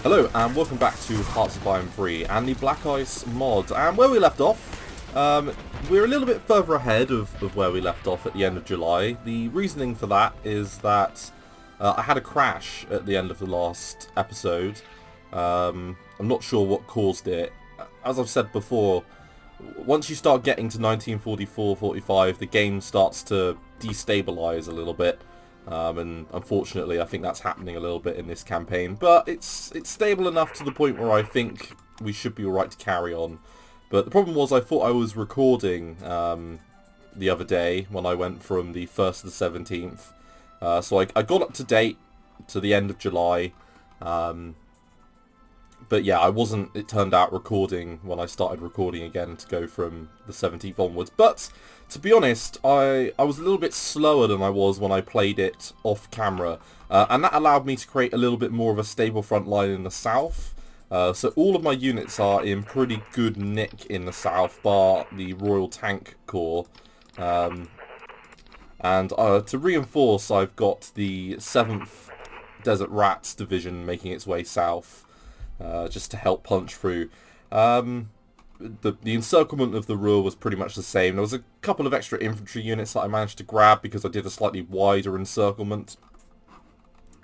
Hello and welcome back to Hearts of Iron 3 and the Black Ice mod. And where we left off, we're a little bit further ahead of where we left off at the end of July. The reasoning for that is that I had a crash at the end of the last episode. I'm not sure what caused it. As I've said before, once you start getting to 1944-45, the game starts to destabilize a little bit. And unfortunately I think that's happening a little bit in this campaign, but it's stable enough to the point where I think we should be alright to carry on. But the problem was I thought I was recording the other day when I went from the 1st to the 17th, so I got up to date to the end of July, but yeah, I wasn't, it turned out, recording when I started recording again to go from the 17th onwards. But to be honest, I was a little bit slower than I was when I played it off camera, and that allowed me to create a little bit more of a stable front line in the south. So all of my units are in pretty good nick in the south, bar the Royal Tank Corps. And to reinforce, I've got the 7th Desert Rats Division making its way south. Just to help punch through. The encirclement of the Ruhr was pretty much the same. There was a couple of extra infantry units that I managed to grab because I did a slightly wider encirclement.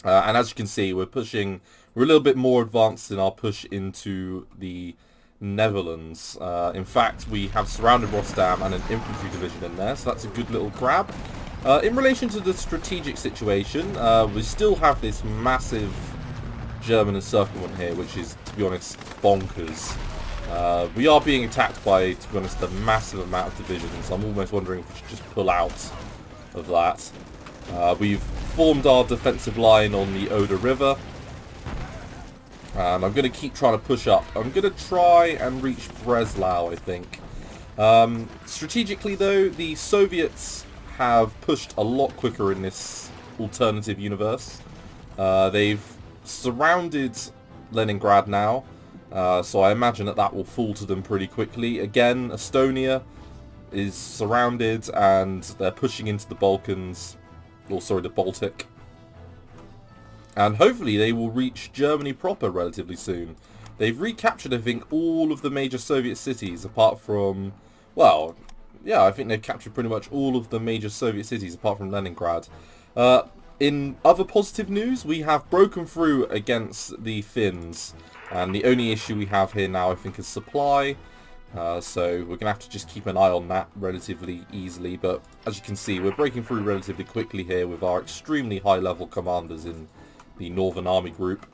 And as you can see, we're a little bit more advanced in our push into the Netherlands. In fact, we have surrounded Rotterdam and an infantry division in there, so that's a good little grab. In relation to the strategic situation, we still have this massive German encirclement here, which is, to be honest, bonkers. We are being attacked by, to be honest, a massive amount of divisions. I'm almost wondering if we should just pull out of that. We've formed our defensive line on the Oder River, and I'm going to keep trying to push up. I'm going to try and reach Breslau, I think. Strategically, though, the Soviets have pushed a lot quicker in this alternative universe. They've surrounded Leningrad now, so I imagine that will fall to them pretty quickly. Again, Estonia is surrounded and they're pushing into the Balkans, or sorry, the Baltic. And hopefully they will reach Germany proper relatively soon. They've recaptured, I think, all of the major Soviet cities apart from, well, yeah, I think they've captured pretty much all of the major Soviet cities apart from Leningrad. In other positive news, we have broken through against the Finns, and the only issue we have here now, I think, is supply. So we're going to have to just keep an eye on that relatively easily, but as you can see, we're breaking through relatively quickly here with our extremely high-level commanders in the Northern Army Group.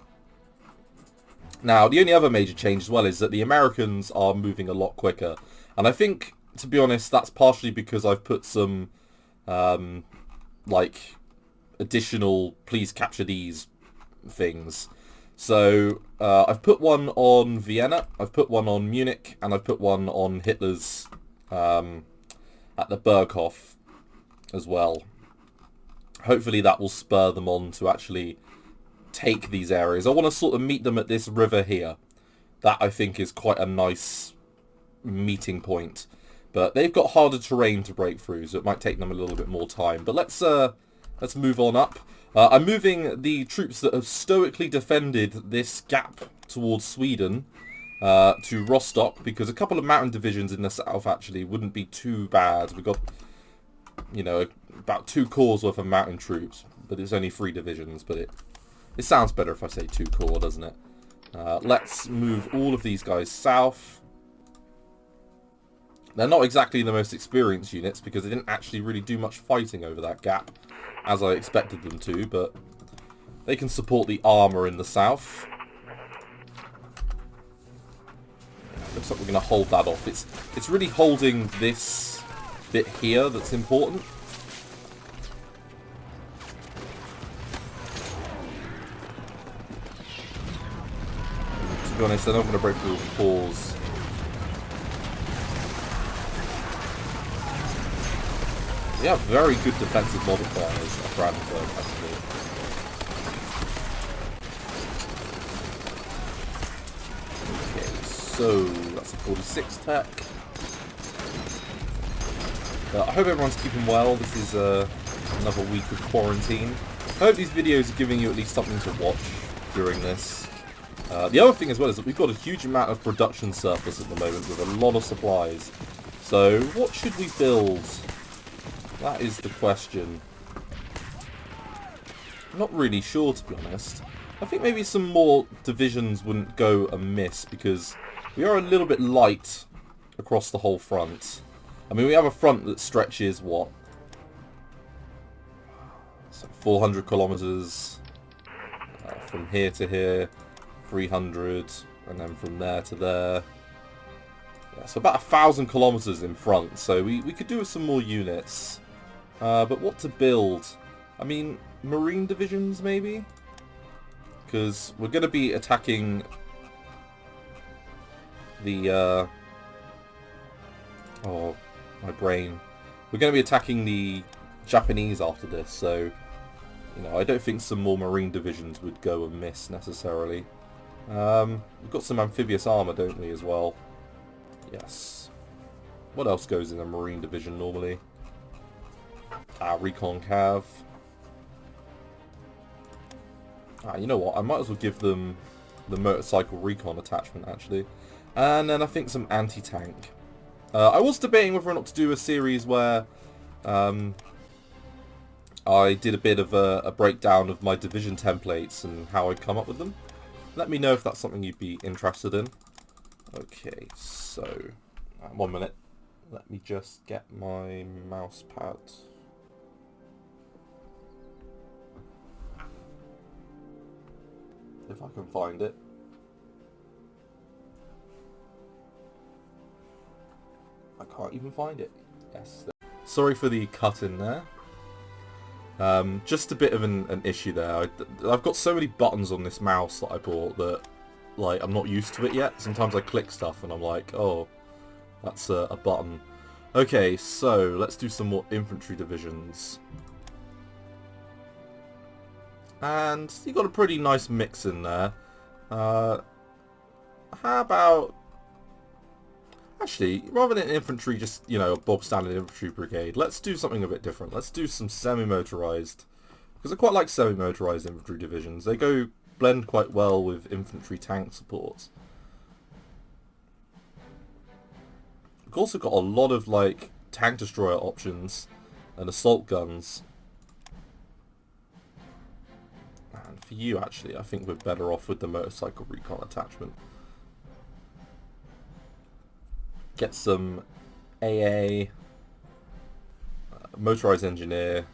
Now, the only other major change as well is that the Americans are moving a lot quicker, and I think, to be honest, that's partially because I've put some, additional please capture these things. So I've put one on Vienna, I've put one on Munich, and I've put one on Hitler's at the Berghof as well. Hopefully that will spur them on to actually take these areas. I want to sort of meet them at this river here. That, I think, is quite a nice meeting point. But they've got harder terrain to break through, so it might take them a little bit more time. But let's move on up. I'm moving the troops that have stoically defended this gap towards Sweden to Rostock, because a couple of mountain divisions in the south actually wouldn't be too bad. We've got, you know, about 2 corps worth of mountain troops, but it's only 3 divisions. But it sounds better if I say 2 corps, doesn't it? Let's move all of these guys south. They're not exactly the most experienced units because they didn't actually really do much fighting over that gap, as I expected them to, but they can support the armour in the south. Looks like we're going to hold that off. It's really holding this bit here that's important. To be honest, they're not going to break through the pause. We have very good defensive modifiers at Brandenburg, actually. Okay, so that's a 46 tech. I hope everyone's keeping well. This is another week of quarantine. I hope these videos are giving you at least something to watch during this. The other thing as well is that we've got a huge amount of production surplus at the moment with a lot of supplies. So what should we build? That is the question. I'm not really sure, to be honest. I think maybe some more divisions wouldn't go amiss because we are a little bit light across the whole front. I mean, we have a front that stretches, what? So 400 kilometers from here to here, 300, and then from there to there. Yeah, so about 1,000 kilometers in front, so we could do with some more units. But what to build? I mean, marine divisions maybe? Because we're going to be attacking the... oh, my brain. We're going to be attacking the Japanese after this, so... you know, I don't think some more marine divisions would go amiss necessarily. We've got some amphibious armor, don't we, as well? Yes. What else goes in a marine division normally? Recon Cav. You know what? I might as well give them the motorcycle recon attachment, actually. And then I think some anti-tank. I was debating whether or not to do a series where I did a bit of a breakdown of my division templates and how I'd come up with them. Let me know if that's something you'd be interested in. Okay, so 1 minute. Let me just get my mouse pad. If I can find it. I can't even find it. Yes. Sorry for the cut in there. Just a bit of an issue there. I've got so many buttons on this mouse that I bought that, like, I'm not used to it yet. Sometimes I click stuff and I'm like, oh, that's a button. Okay, so let's do some more infantry divisions. And you got a pretty nice mix in there. How about... actually, rather than infantry, just, you know, a bog standard infantry brigade, let's do something a bit different. Let's do some semi-motorized. Because I quite like semi-motorized infantry divisions. They blend quite well with infantry tank support. We've also got a lot of, like, tank destroyer options and assault guns. And for you, actually, I think we're better off with the motorcycle recon attachment. Get some AA, motorized engineer,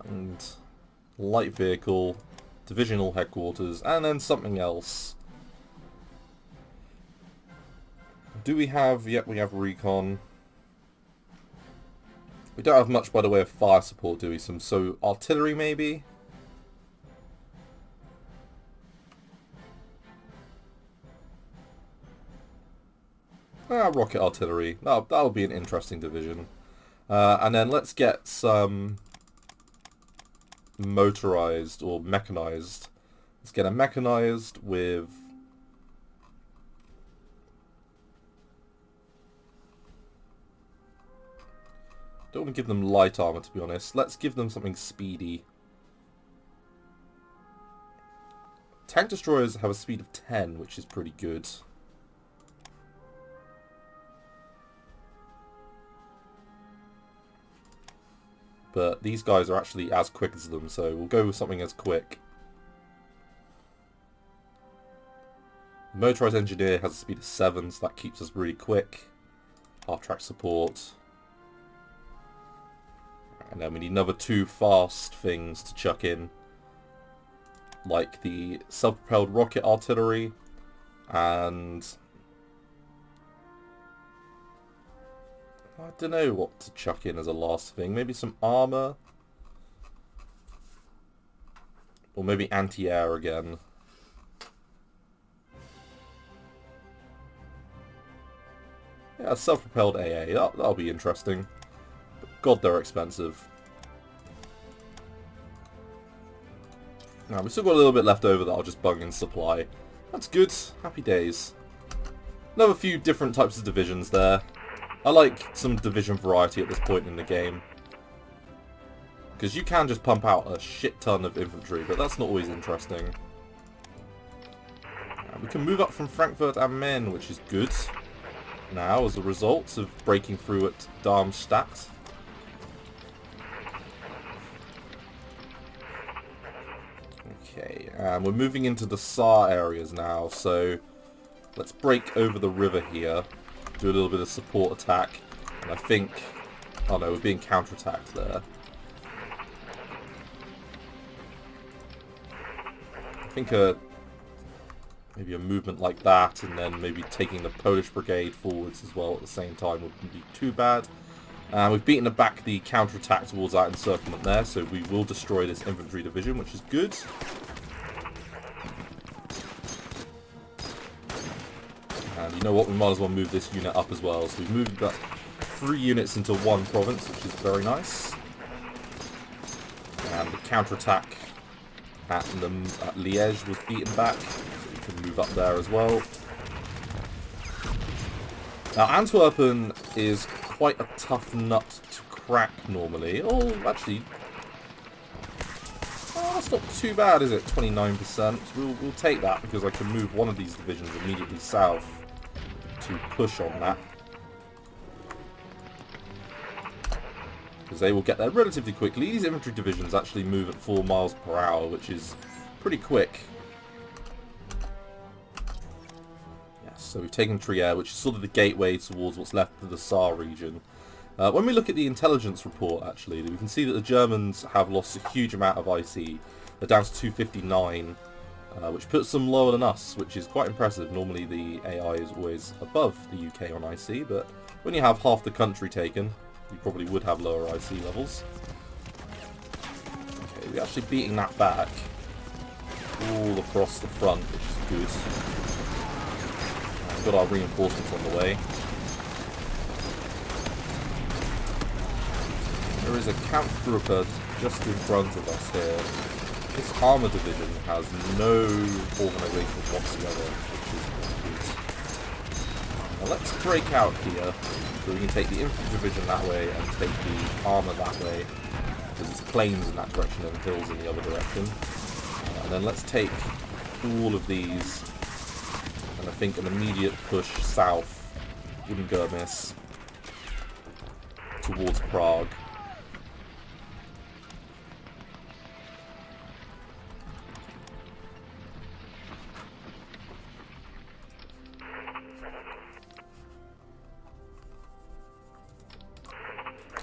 and light vehicle, divisional headquarters, and then something else. Do we have... yep, we have recon. We don't have much by the way of fire support, do we? So artillery maybe? Rocket artillery. That'll be an interesting division. And then let's get some motorized or mechanized. Let's get a mechanized with... don't want to give them light armor, to be honest. Let's give them something speedy. Tank destroyers have a speed of 10, which is pretty good. But these guys are actually as quick as them, so we'll go with something as quick. Motorized engineer has a speed of 7, so that keeps us really quick. Half-track support. And then we need another 2 fast things to chuck in. Like the self-propelled rocket artillery and... I don't know what to chuck in as a last thing. Maybe some armor? Or maybe anti-air again. Yeah, self-propelled AA. That'll be interesting. But God, they're expensive. Now, we've still got a little bit left over that I'll just bung in supply. That's good. Happy days. Another few different types of divisions there. I like some division variety at this point in the game. Because you can just pump out a shit ton of infantry, but that's not always interesting. We can move up from Frankfurt am Main, which is good now as a result of breaking through at Darmstadt. Okay, and we're moving into the Saar areas now, so let's break over the river here, do a little bit of support attack, and I think... oh no, we're being counterattacked there. I think maybe a movement like that, and then maybe taking the Polish brigade forwards as well at the same time wouldn't be too bad. We've beaten back the counterattack towards that encirclement there, so we will destroy this infantry division, which is good. And you know what, we might as well move this unit up as well. So we've moved that 3 units into 1 province, which is very nice. And the counterattack at Liège was beaten back. Can move up there as well. Now Antwerpen is quite a tough nut to crack normally. Oh, actually, that's not too bad, is it? 29%. We'll take that because I can move one of these divisions immediately south to push on that. Because they will get there relatively quickly. These infantry divisions actually move at 4 miles per hour, which is pretty quick. So we've taken Trier, which is sort of the gateway towards what's left of the Saar region. When we look at the intelligence report, actually, we can see that the Germans have lost a huge amount of IC. They're down to 259, which puts them lower than us, which is quite impressive. Normally the AI is always above the UK on IC, but when you have half the country taken, you probably would have lower IC levels. Okay, we're actually beating that back all across the front, which is good. Got our reinforcements on the way. There is a Kampfgruppe just in front of us here. This armour division has no organisation whatsoever, which is good. Now let's break out here, so we can take the infantry division that way and take the armour that way, because it's plains in that direction and hills in the other direction. And then let's take all of these. And I think an immediate push south wouldn't go amiss towards Prague.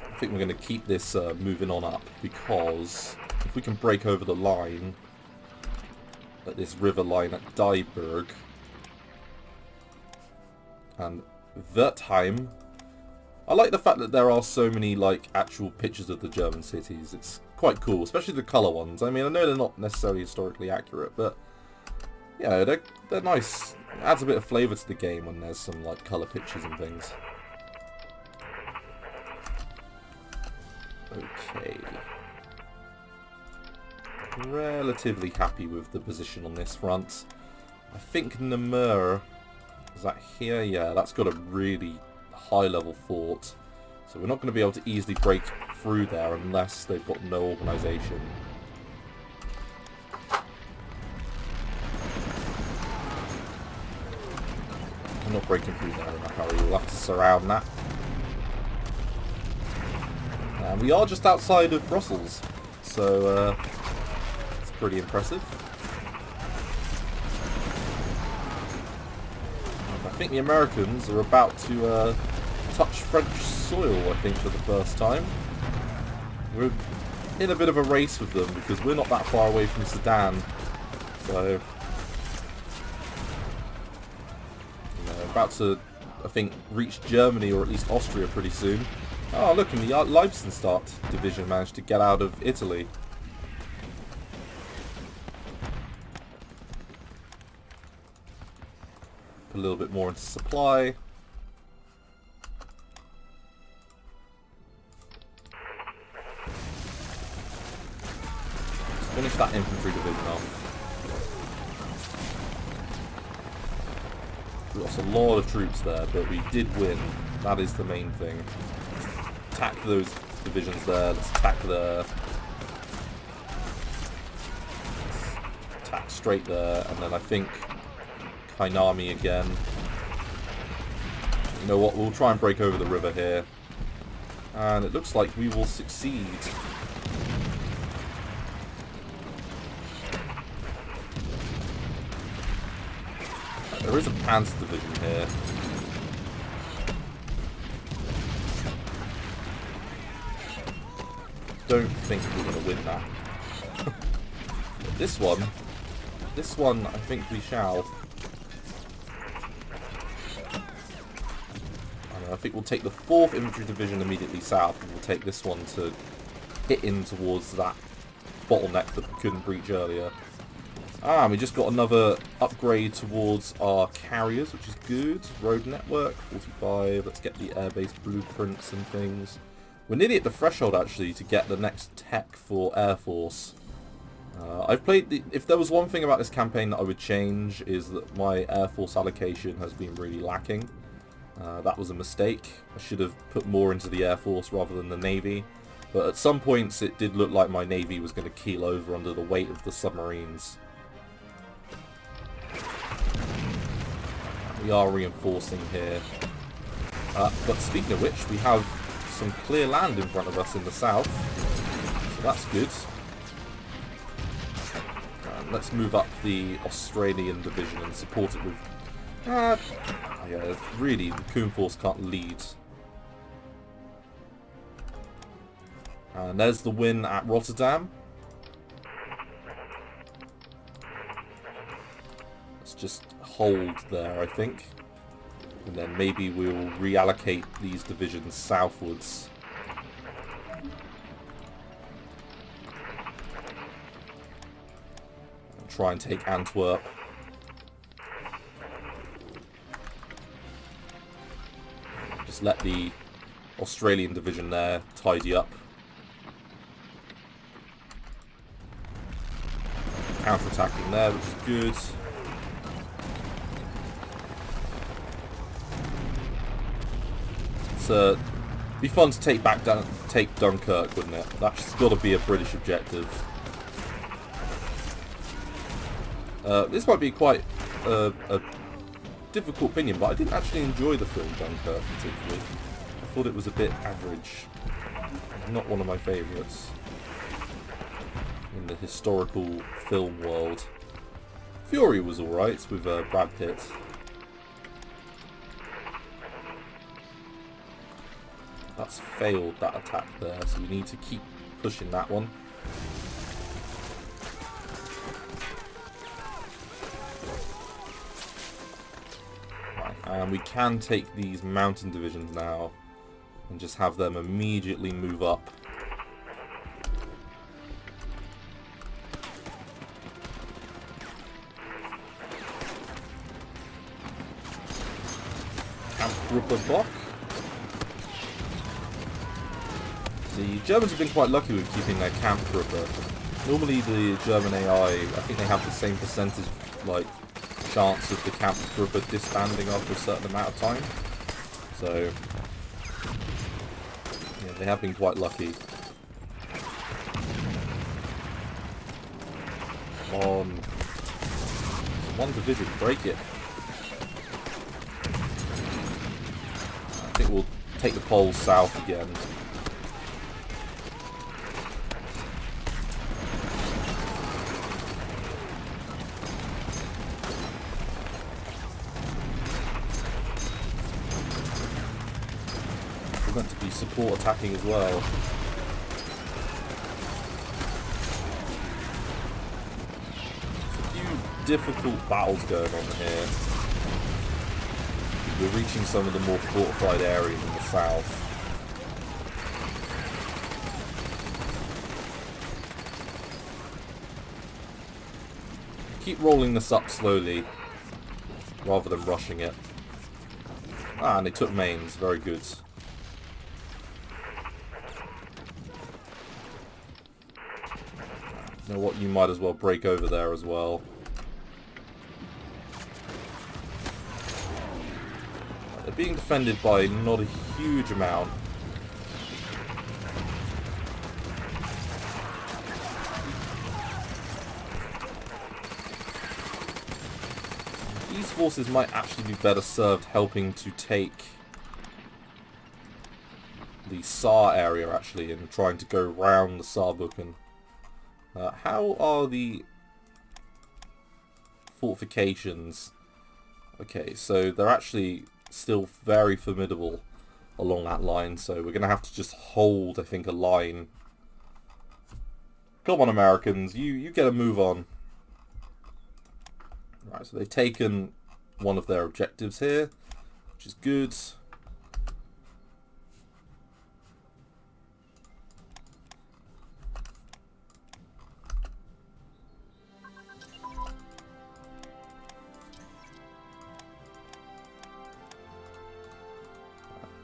I think we're going to keep this moving on up, because if we can break over the line at this river line at Dieburg and Wertheim. I like the fact that there are so many like actual pictures of the German cities. It's quite cool, especially the colour ones. I mean, I know they're not necessarily historically accurate, but yeah, they're nice. It adds a bit of flavour to the game when there's some like colour pictures and things. Okay. Relatively happy with the position on this front. I think Namur... is that here? Yeah, that's got a really high-level fort. So we're not going to be able to easily break through there unless they've got no organisation. We're not breaking through there in a hurry. We'll have to surround that. And we are just outside of Brussels, so it's pretty impressive. I think the Americans are about to touch French soil, I think, for the first time. We're in a bit of a race with them because we're not that far away from Sedan. So, about to, I think, reach Germany or at least Austria pretty soon. Oh, look, and the Leibstenstadt division managed to get out of Italy. Put a little bit more into supply. Let's finish that infantry division off. We lost a lot of troops there, but we did win. That is the main thing. Let's attack those divisions there. Let's attack there. straight there, and then I think Kainami again. You know what, we'll try and break over the river here. And it looks like we will succeed. There is a Panzer division here. Don't think we're going to win that. This one, I think we shall. I think we'll take the 4th Infantry Division immediately south, and we'll take this one to hit in towards that bottleneck that we couldn't breach earlier. Ah, we just got another upgrade towards our carriers, which is good. Road network, 45. Let's get the airbase blueprints and things. We're nearly at the threshold, actually, to get the next tech for Air Force. I've played if there was one thing about this campaign that I would change, is that my Air Force allocation has been really lacking. That was a mistake. I should have put more into the Air Force rather than the Navy. But at some points it did look like my Navy was going to keel over under the weight of the submarines. We are reinforcing here. But speaking of which, we have some clear land in front of us in the south. So that's good. Let's move up the Australian division and support it with... yeah, really, the Coon Force can't lead. And there's the win at Rotterdam. Let's just hold there, I think. And then maybe we'll reallocate these divisions southwards. And try and take Antwerp. Just let the Australian division there tidy up. Counter-attacking there, which is good. It's be fun to take Dunkirk, wouldn't it? That's got to be a British objective. This might be quite a difficult opinion, but I didn't actually enjoy the film Dunkirk particularly. I thought it was a bit average. Not one of my favourites in the historical film world. Fury was alright with Brad Pitt. That's failed, that attack there, so we need to keep pushing that one. Right, and we can take these mountain divisions now and just have them immediately move up. Kampfgruppe Bock. The Germans have been quite lucky with keeping their Kampfgruppe. Normally the German AI, I think they have the same percentage, like, chance of the Kampfgruppe disbanding after a certain amount of time. So, yeah, they have been quite lucky. Come on. One division, break it. I think we'll take the Poles south again. We're meant to be support attacking as well. There's a few difficult battles going on here. We're reaching some of the more fortified areas in the south. Keep rolling this up slowly, rather than rushing it. Ah, and they took Mainz. Very good. You know what? You might as well break over there as well. They're being defended by not a huge amount. These forces might actually be better served helping to take the Saar area, actually, and trying to go round the Saarbrücken. How are the fortifications? Okay, so they're actually still very formidable along that line, so we're going to have to just hold, I think, a line. Come on, Americans, you get a move on. Right, so they've taken one of their objectives here, which is good.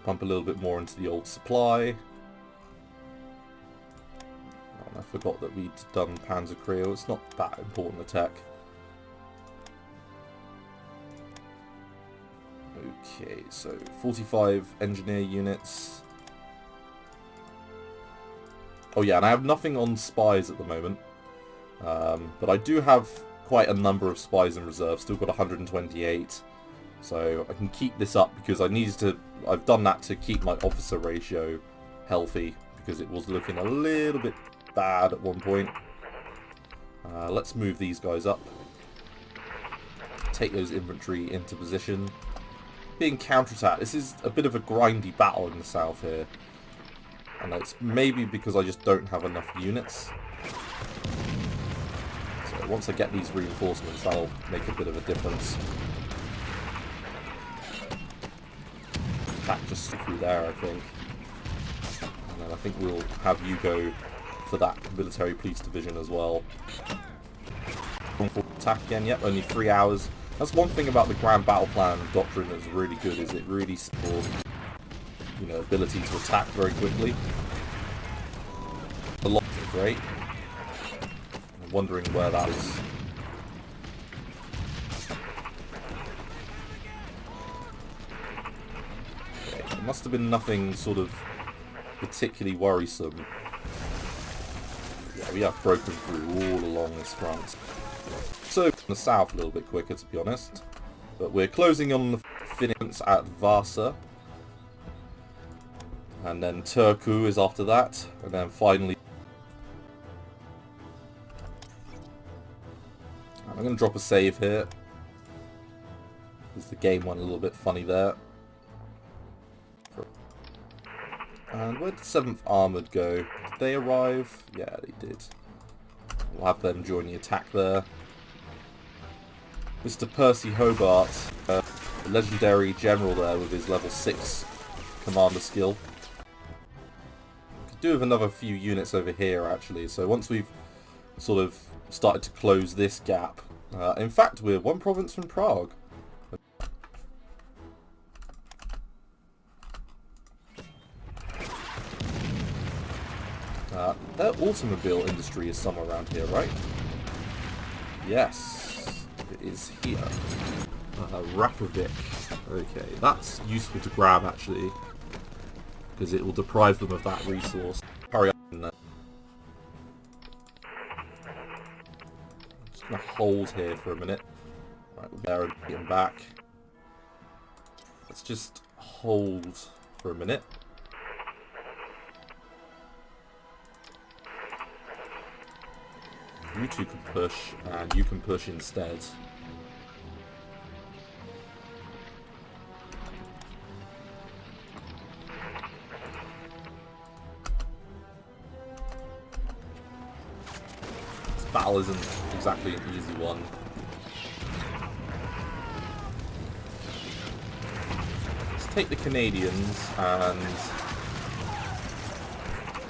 Pump a little bit more into the old supply. Oh, and I forgot that we'd done Panzerkrieg. It's not that important a tech. Okay, so 45 engineer units. Oh yeah, and I have nothing on spies at the moment. But I do have quite a number of spies in reserve. Still got 128. So I can keep this up because I needed to... I've done that to keep my officer ratio healthy because it was looking a little bit bad at one point. Let's move these guys up. Take those infantry into position. Being counterattacked. This is a bit of a grindy battle in the south here. And it's maybe because I just don't have enough units. So once I get these reinforcements, that'll make a bit of a difference. Attack just through there, I think. And then I think we'll have you go for that military police division as well. Attack again, yep, only 3 hours. That's one thing about the Grand Battle Plan doctrine that's really good, is it really supports, you know, ability to attack very quickly. A lot is great. I'm wondering where that is. Okay, there must have been nothing sort of particularly worrisome. Yeah, we have broken through all along this front. So in the south a little bit quicker, to be honest, but we're closing on the Finns at Vasa, and then Turku is after that, and then finally I'm going to drop a save here because the game went a little bit funny there. And where did 7th Armoured go? Did they arrive? Yeah, they did. We'll have them join the attack there. Mr. Percy Hobart, the legendary general there with his level 6 commander skill. Could do with another few units over here actually, so once we've sort of started to close this gap. In fact, we're one province from Prague. Their automobile industry is somewhere around here, right? Yes, it is here. Rakovic. Okay, that's useful to grab actually, because it will deprive them of that resource. Hurry up in there. Just gonna hold here for a minute. Right, we'll get him back. Let's just hold for a minute. You two can push, and you can push instead. This battle isn't exactly an easy one. Let's take the Canadians and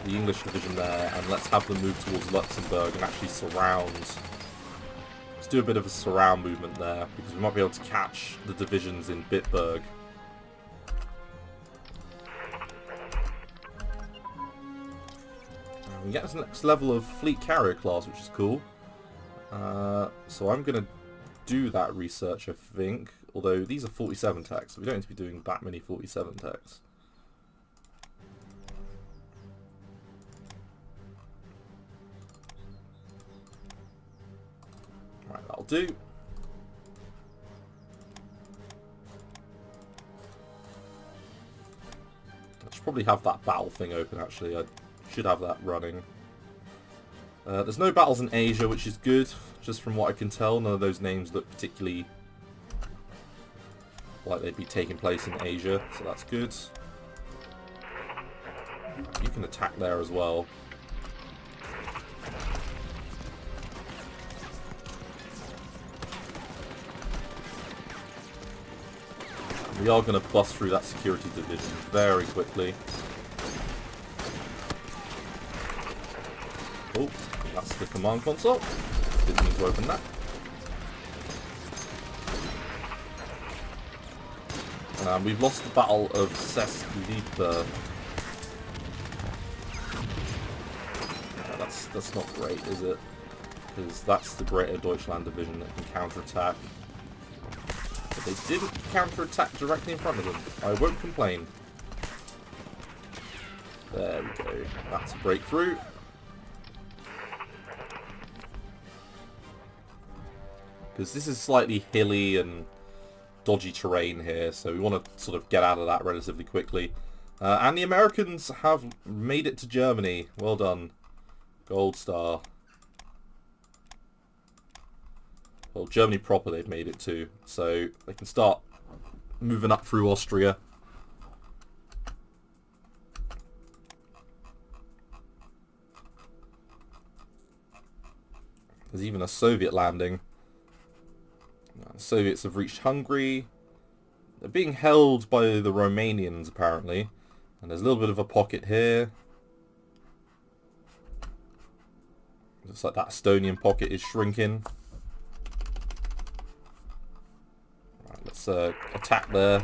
the English division there, and let's have them move towards Luxembourg and actually surround. Let's do a bit of a surround movement there, because we might be able to catch the divisions in Bitburg. And we get this next level of fleet carrier class, which is cool. So I'm going to do that research, I think, although these are 47 techs, so we don't need to be doing that many 47 techs. Right, that'll do. probably have that battle thing open, actually. I should have that running. There's no battles in Asia, which is good, just from what I can tell. None of those names look particularly like they'd be taking place in Asia, so that's good. You can attack there as well. We are going to bust through that security division very quickly. Oh, that's the command console. Didn't need to open that. We've lost the Battle of Seslipa. That's not great, is it? Because that's the Greater Deutschland Division that can counterattack. But they didn't counterattack directly in front of them. I won't complain. There we go. That's a breakthrough. Because this is slightly hilly and dodgy terrain here, so we want to sort of get out of that relatively quickly. And the Americans have made it to Germany. Well done. Gold star. Well, Germany proper they've made it to, so they can start moving up through Austria. There's even a Soviet landing. The Soviets have reached Hungary. They're being held by the Romanians, apparently. And there's a little bit of a pocket here. Looks like that Estonian pocket is shrinking. Right, let's attack there.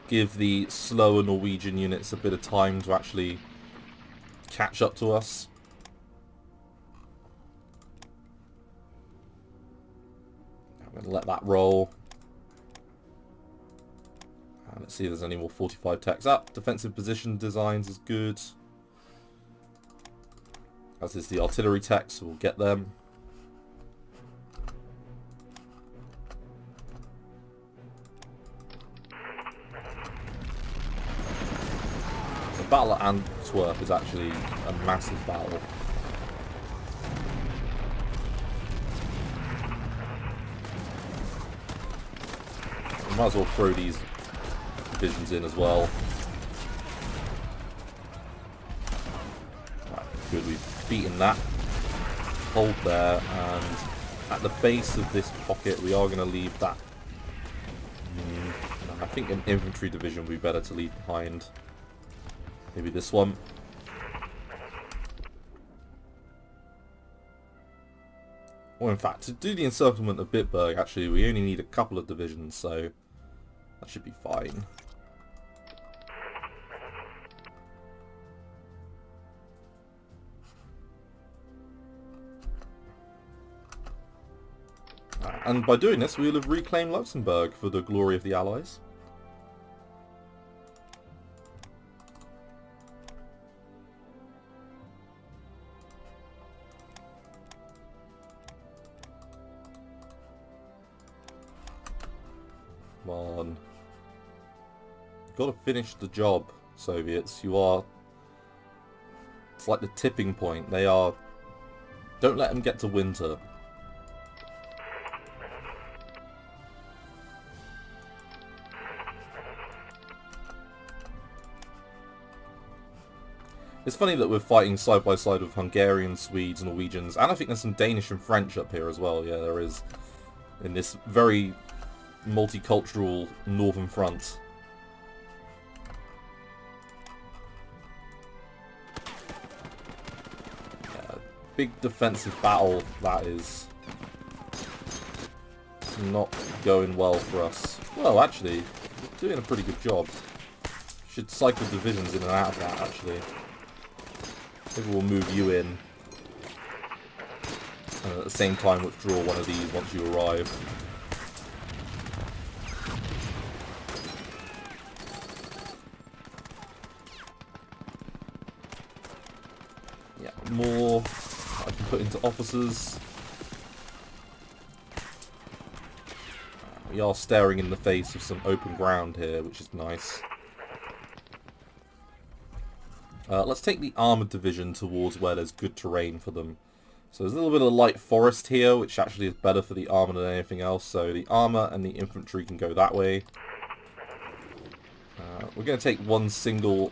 Give the slower Norwegian units a bit of time to actually catch up to us. I'm going to let that roll. Let's see if there's any more 45 techs up. Defensive position designs is good. As is the artillery tech, so we'll get them. The battle at Antwerp is actually a massive battle. We might as well throw these divisions in as well. Right, good, we've beaten that. Hold there, and at the base of this pocket we are going to leave that. I think an infantry division would be better to leave behind. Maybe this one. Or in fact, to do the encirclement of Bitburg, actually, we only need a couple of divisions, so that should be fine. And by doing this, we will have reclaimed Luxembourg for the glory of the Allies. Come on. You've got to finish the job, Soviets. You are... It's like the tipping point. They are... Don't let them get to winter. It's funny that we're fighting side by side with Hungarians, Swedes, Norwegians, and I think there's some Danish and French up here as well. Yeah, there is. In this very multicultural northern front. Yeah, big defensive battle, that is. Not going well for us. Well, actually, we're doing a pretty good job. Should cycle divisions in and out of that, actually. Maybe we'll move you in. And at the same time withdraw one of these once you arrive. Yeah, more I can put into officers. We are staring in the face of some open ground here, which is nice. Let's take the armoured division towards where there's good terrain for them. So there's a little bit of light forest here, which actually is better for the armour than anything else. So the armour and the infantry can go that way. We're going to take one single...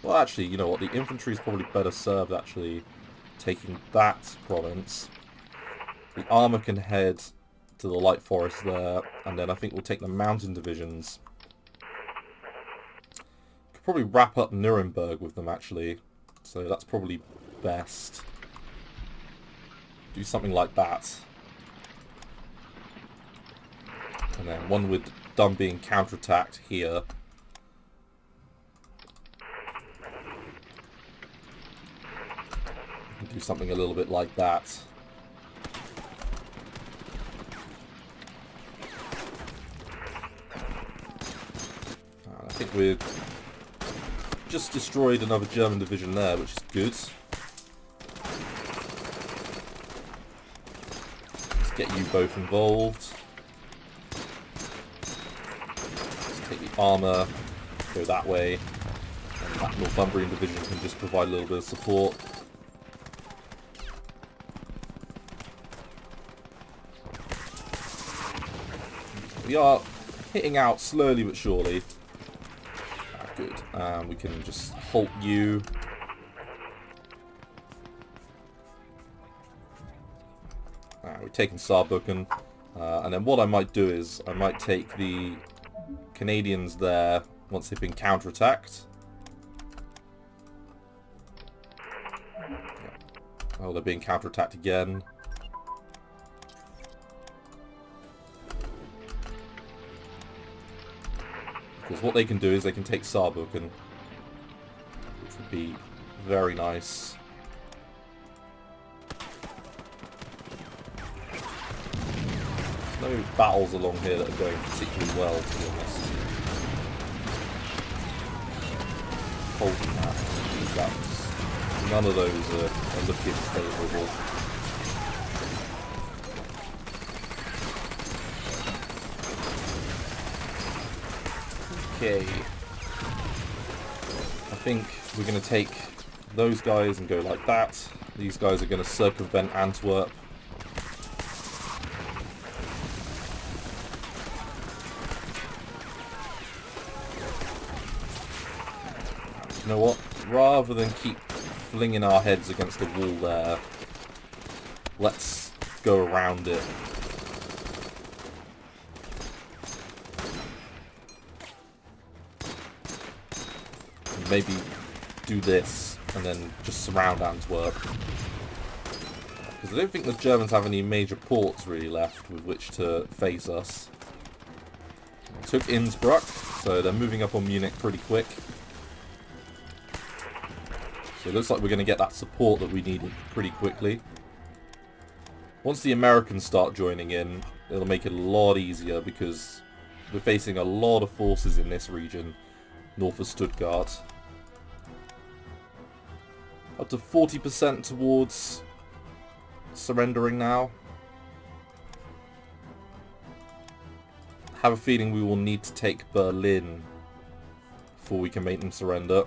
Well, actually, you know what? The infantry is probably better served, actually, taking that province. The armour can head to the light forest there, and then I think we'll take the mountain divisions. Could probably wrap up Nuremberg with them, actually. So that's probably best. Do something like that. And then one with done being counterattacked here. Do something a little bit like that. I think we've just destroyed another German division there, which is good. Let's get you both involved. Let's take the armour, go that way, and that Northumbrian division can just provide a little bit of support. We are hitting out slowly but surely. Good. We can just halt you. We've taken Saarbrücken. And then what I might do is I might take the Canadians there once they've been counterattacked. Oh, they're being counterattacked again. Because what they can do is they can take Saarbrücken, which would be very nice. There's no battles along here that are going particularly well, to be honest. Holding that. None of those are looking favourable. Okay, I think we're going to take those guys and go like that. These guys are going to circumvent Antwerp. You know what? Rather than keep flinging our heads against the wall there, let's go around it. Maybe do this and then just surround Antwerp. Because I don't think the Germans have any major ports really left with which to face us. They took Innsbruck, so they're moving up on Munich pretty quick. So it looks like we're going to get that support that we needed pretty quickly. Once the Americans start joining in, it'll make it a lot easier because we're facing a lot of forces in this region, north of Stuttgart. Up to 40% towards surrendering now. Have a feeling we will need to take Berlin before we can make them surrender.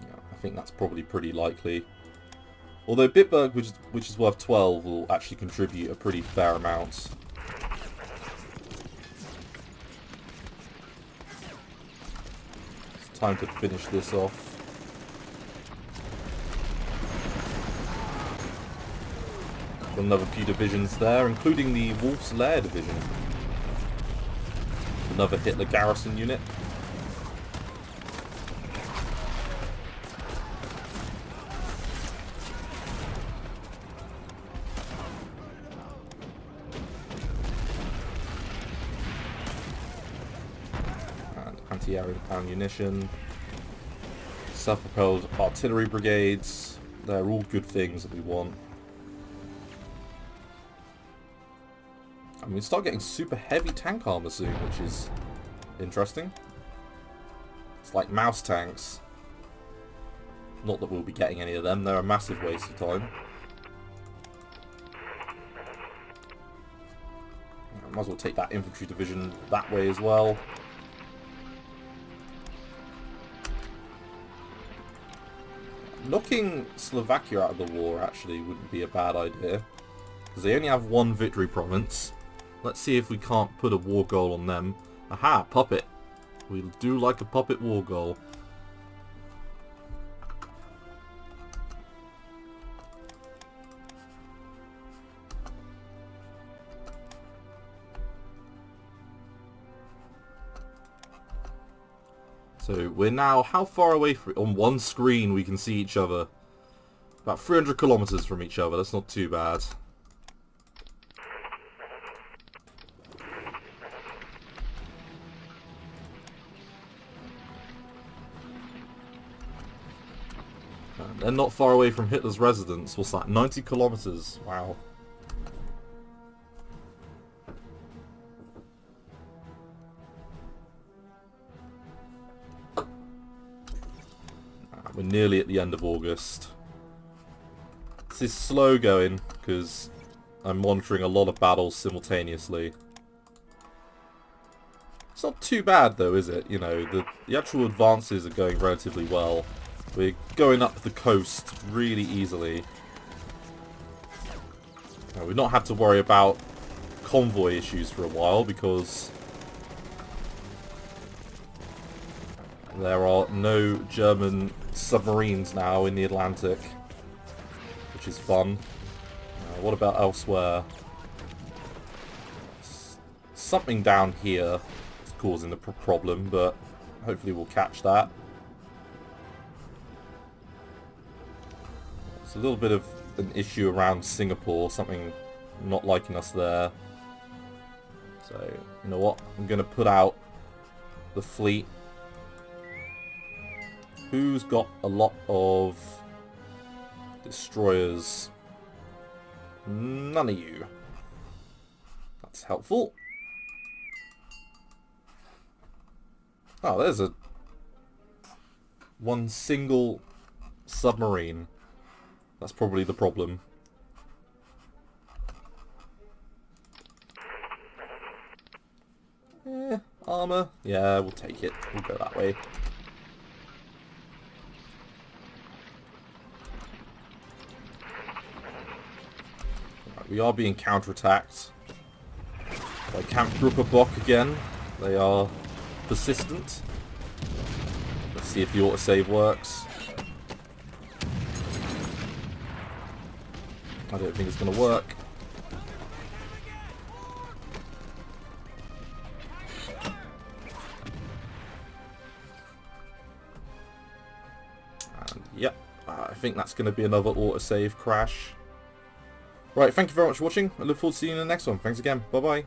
Yeah, I think that's probably pretty likely. Although Bitburg, which is worth 12, will actually contribute a pretty fair amount. It's time to finish this off. Another few divisions there, including the Wolf's Lair division. Another Hitler garrison unit. And anti-air ammunition. Self-propelled artillery brigades. They're all good things that we want. And we start getting super heavy tank armor soon, which is interesting. It's like mouse tanks. Not that we'll be getting any of them, they're a massive waste of time. might as well take that infantry division that way as well. Knocking Slovakia out of the war actually wouldn't be a bad idea, because they only have one victory province. Let's see if we can't put a war goal on them. Aha, puppet. We do like a puppet war goal. So we're now, how far away from, on one screen we can see each other? About 300 kilometers from each other, that's not too bad. And they're not far away from Hitler's residence. What's that, 90 kilometers? Wow. We're nearly at the end of August. This is slow going because I'm monitoring a lot of battles simultaneously. It's not too bad though, is it? You know, the actual advances are going relatively well. We're going up the coast really easily. Now, we've not had to worry about convoy issues for a while because there are no German submarines now in the Atlantic, which is fun. What about elsewhere? Something down here is causing the problem, but hopefully we'll catch that. It's a little bit of an issue around Singapore, something not liking us there. So, you know what? I'm going to put out the fleet. Who's got a lot of destroyers? None of you. That's helpful. Oh, there's one single submarine. That's probably the problem. Armor. Yeah, we'll take it. We'll go that way. We are being counterattacked by Kampfgruppe Bock again. They are persistent. Let's see if the autosave works. I don't think it's going to work. And yep, I think that's going to be another autosave crash. Right, thank you very much for watching. I look forward to seeing you in the next one. Thanks again. Bye-bye.